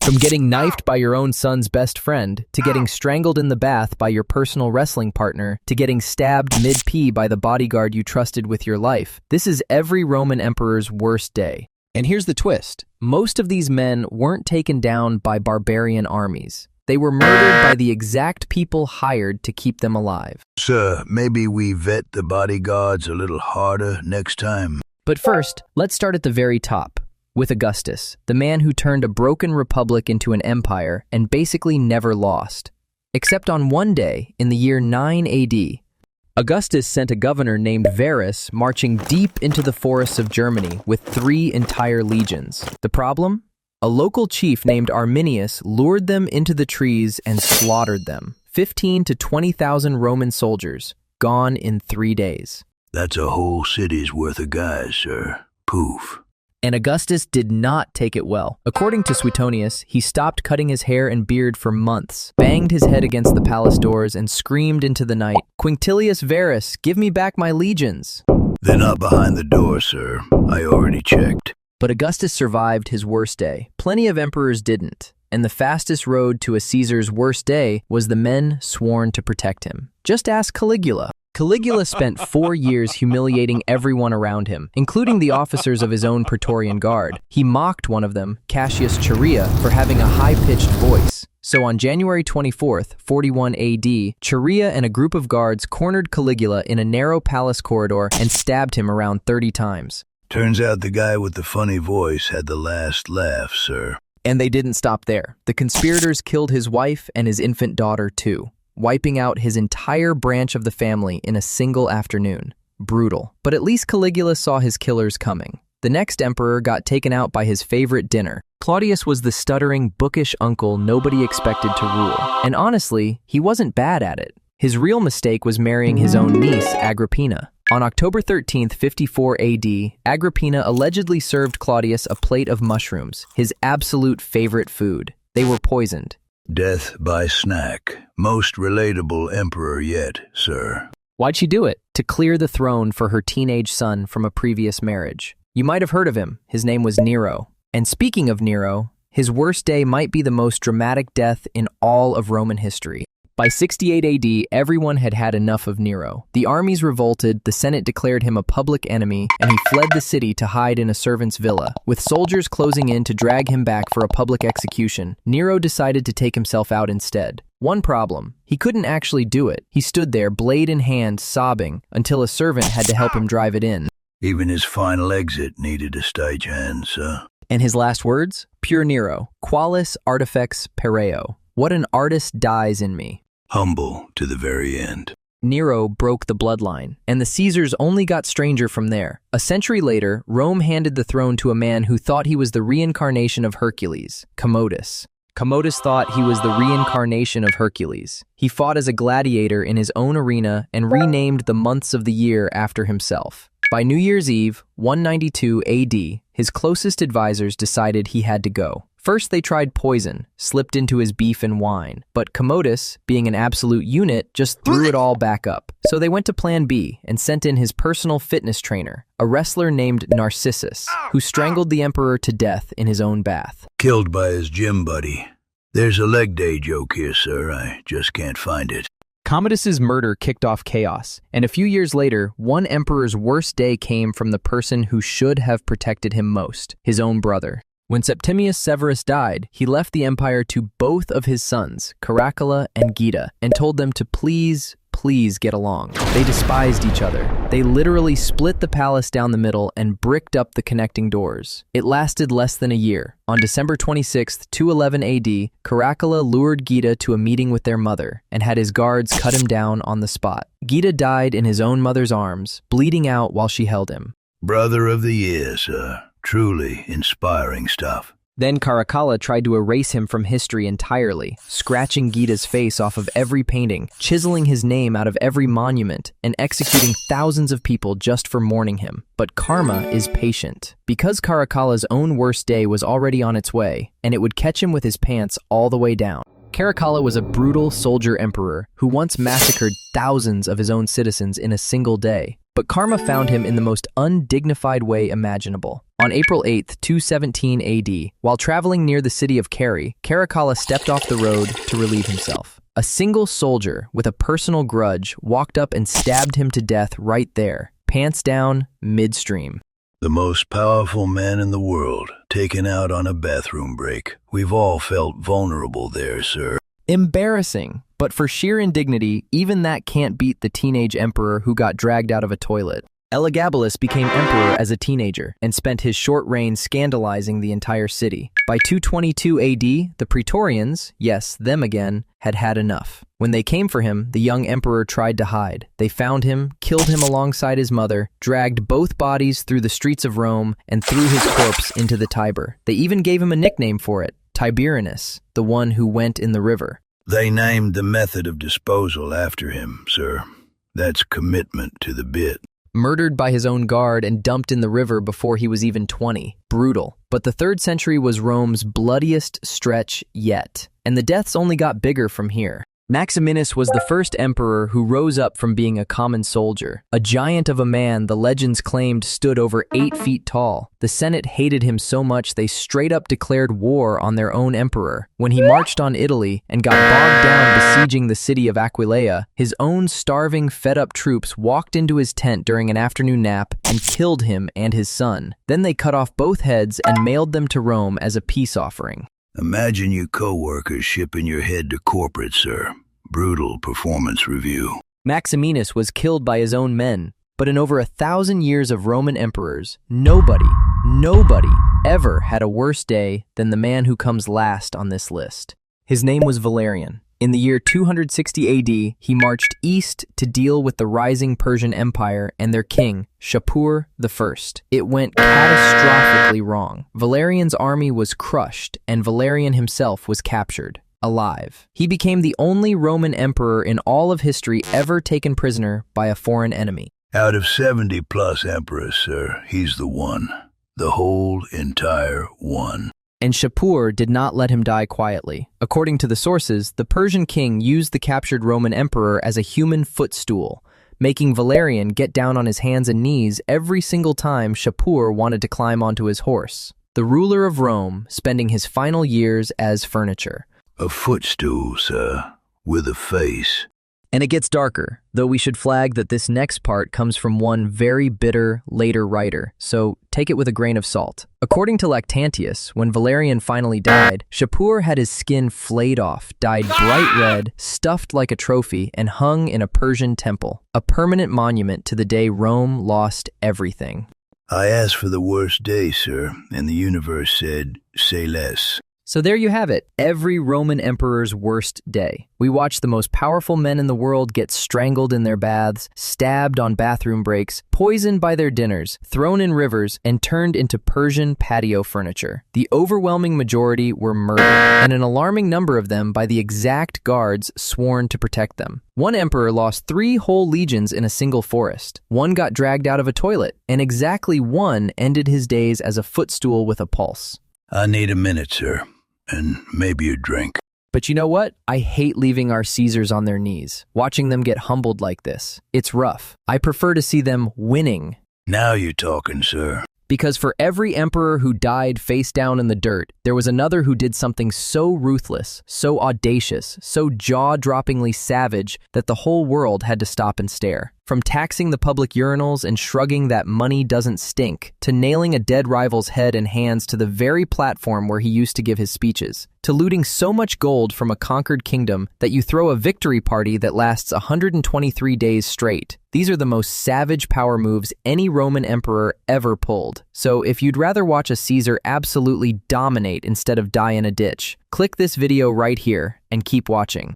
From getting knifed by your own son's best friend, to getting strangled in the bath by your personal wrestling partner, to getting stabbed mid-pee by the bodyguard you trusted with your life. This is every Roman emperor's worst day. And here's the twist. Most of these men weren't taken down by barbarian armies. They were murdered by the exact people hired to keep them alive. Sir, maybe we vet the bodyguards a little harder next time. But first, let's start at the very top, with Augustus, the man who turned a broken republic into an empire and basically never lost. Except on one day, in the year 9 AD, Augustus sent a governor named Verus marching deep into the forests of Germany with 3 entire legions. The problem? A local chief named Arminius lured them into the trees and slaughtered them. 15 to 20,000 Roman soldiers, gone in 3 days. That's a whole city's worth of guys, sir. Poof. And Augustus did not take it well. According to Suetonius, he stopped cutting his hair and beard for months, banged his head against the palace doors, and screamed into the night, "Quinctilius Verus, give me back my legions!" They're not behind the door, sir. I already checked. But Augustus survived his worst day. Plenty of emperors didn't, and the fastest road to a Caesar's worst day was the men sworn to protect him. Just ask Caligula. Caligula spent 4 years humiliating everyone around him, including the officers of his own Praetorian Guard. He mocked one of them, Cassius Chaerea, for having a high-pitched voice. So on January 24th, 41 AD, Chaerea and a group of guards cornered Caligula in a narrow palace corridor and stabbed him around 30 times. Turns out the guy with the funny voice had the last laugh, sir. And they didn't stop there. The conspirators killed his wife and his infant daughter too, wiping out his entire branch of the family in a single afternoon. Brutal. But at least Caligula saw his killers coming. The next emperor got taken out by his favorite dinner. Claudius was the stuttering, bookish uncle nobody expected to rule. And honestly, he wasn't bad at it. His real mistake was marrying his own niece, Agrippina. On October 13th, 54 AD, Agrippina allegedly served Claudius a plate of mushrooms, his absolute favorite food. They were poisoned. Death by snack. Most relatable emperor yet, sir. Why'd she do it? To clear the throne for her teenage son from a previous marriage. You might have heard of him. His name was Nero. And speaking of Nero, his worst day might be the most dramatic death in all of Roman history. By 68 AD, everyone had had enough of Nero. The armies revolted, the Senate declared him a public enemy, and he fled the city to hide in a servant's villa. With soldiers closing in to drag him back for a public execution, Nero decided to take himself out instead. One problem, he couldn't actually do it. He stood there, blade in hand, sobbing, until a servant had to help him drive it in. Even his final exit needed a stagehand, sir. And his last words? Pure Nero. Qualis artifex pereo. What an artist dies in me. Humble to the very end. Nero broke the bloodline, and the Caesars only got stranger from there. A century later, Rome handed the throne to a man who thought he was the reincarnation of Hercules, Commodus. Commodus thought he was the reincarnation of Hercules. He fought as a gladiator in his own arena and renamed the months of the year after himself. By New Year's Eve, 192 AD, his closest advisors decided he had to go. First, they tried poison, slipped into his beef and wine, but Commodus, being an absolute unit, just threw it all back up. So they went to Plan B and sent in his personal fitness trainer, a wrestler named Narcissus, who strangled the emperor to death in his own bath. Killed by his gym buddy. There's a leg day joke here, sir. I just can't find it. Commodus's murder kicked off chaos, and a few years later, one emperor's worst day came from the person who should have protected him most, his own brother. When Septimius Severus died, he left the empire to both of his sons, Caracalla and Geta, and told them to please get along. They despised each other. They literally split the palace down the middle and bricked up the connecting doors. It lasted less than a year. On December 26, 211 AD, Caracalla lured Geta to a meeting with their mother and had his guards cut him down on the spot. Geta died in his own mother's arms, bleeding out while she held him. Brother of the year, sir. Truly inspiring stuff. Then Caracalla tried to erase him from history entirely, scratching Geta's face off of every painting, chiseling his name out of every monument, and executing thousands of people just for mourning him. But karma is patient. Because Caracalla's own worst day was already on its way, and it would catch him with his pants all the way down. Caracalla was a brutal soldier emperor who once massacred thousands of his own citizens in a single day. But karma found him in the most undignified way imaginable. On April 8, 217 AD, while traveling near the city of Caracalla stepped off the road to relieve himself. A single soldier with a personal grudge walked up and stabbed him to death right there, pants down, midstream. The most powerful man in the world, taken out on a bathroom break. We've all felt vulnerable there, sir. Embarrassing, but for sheer indignity, even that can't beat the teenage emperor who got dragged out of a toilet. Elagabalus became emperor as a teenager and spent his short reign scandalizing the entire city. By 222 AD, the Praetorians, yes, them again, had had enough. When they came for him, the young emperor tried to hide. They found him, killed him alongside his mother, dragged both bodies through the streets of Rome, and threw his corpse into the Tiber. They even gave him a nickname for it, Tiberinus, the one who went in the river. They named the method of disposal after him, sir. That's commitment to the bit. Murdered by his own guard and dumped in the river before he was even 20. Brutal. But the 3rd century was Rome's bloodiest stretch yet, and the deaths only got bigger from here. Maximinus was the first emperor who rose up from being a common soldier. A giant of a man the legends claimed stood over 8 feet tall. The Senate hated him so much they straight up declared war on their own emperor. When he marched on Italy and got bogged down besieging the city of Aquileia, his own starving, fed-up troops walked into his tent during an afternoon nap and killed him and his son. Then they cut off both heads and mailed them to Rome as a peace offering. Imagine you co-workers shipping your head to corporate, sir. Brutal performance review. Maximinus was killed by his own men, but in over 1,000 years of Roman emperors, nobody ever had a worse day than the man who comes last on this list. His name was Valerian. In the year 260 AD, he marched east to deal with the rising Persian Empire and their king, Shapur I. It went catastrophically wrong. Valerian's army was crushed, and Valerian himself was captured, alive. He became the only Roman emperor in all of history ever taken prisoner by a foreign enemy. Out of 70-plus emperors, sir, he's the one. The whole entire one. And Shapur did not let him die quietly. According to the sources, the Persian king used the captured Roman emperor as a human footstool, making Valerian get down on his hands and knees every single time Shapur wanted to climb onto his horse. The ruler of Rome spending his final years as furniture. A footstool, sir, with a face. And it gets darker, though we should flag that this next part comes from one very bitter later writer, so take it with a grain of salt. According to Lactantius, when Valerian finally died, Shapur had his skin flayed off, dyed bright red, stuffed like a trophy, and hung in a Persian temple, a permanent monument to the day Rome lost everything. I asked for the worst day, sir, and the universe said, say less. So there you have it, every Roman emperor's worst day. We watched the most powerful men in the world get strangled in their baths, stabbed on bathroom breaks, poisoned by their dinners, thrown in rivers, and turned into Persian patio furniture. The overwhelming majority were murdered, and an alarming number of them by the exact guards sworn to protect them. One emperor lost 3 whole legions in a single forest. One got dragged out of a toilet, and exactly one ended his days as a footstool with a pulse. I need a minute, sir. And maybe a drink. But you know what? I hate leaving our Caesars on their knees, watching them get humbled like this. It's rough. I prefer to see them winning. Now you're talking, sir. Because for every emperor who died face down in the dirt, there was another who did something so ruthless, so audacious, so jaw-droppingly savage that the whole world had to stop and stare. From taxing the public urinals and shrugging that money doesn't stink, to nailing a dead rival's head and hands to the very platform where he used to give his speeches, to looting so much gold from a conquered kingdom that you throw a victory party that lasts 123 days straight. These are the most savage power moves any Roman emperor ever pulled. So if you'd rather watch a Caesar absolutely dominate instead of die in a ditch, click this video right here and keep watching.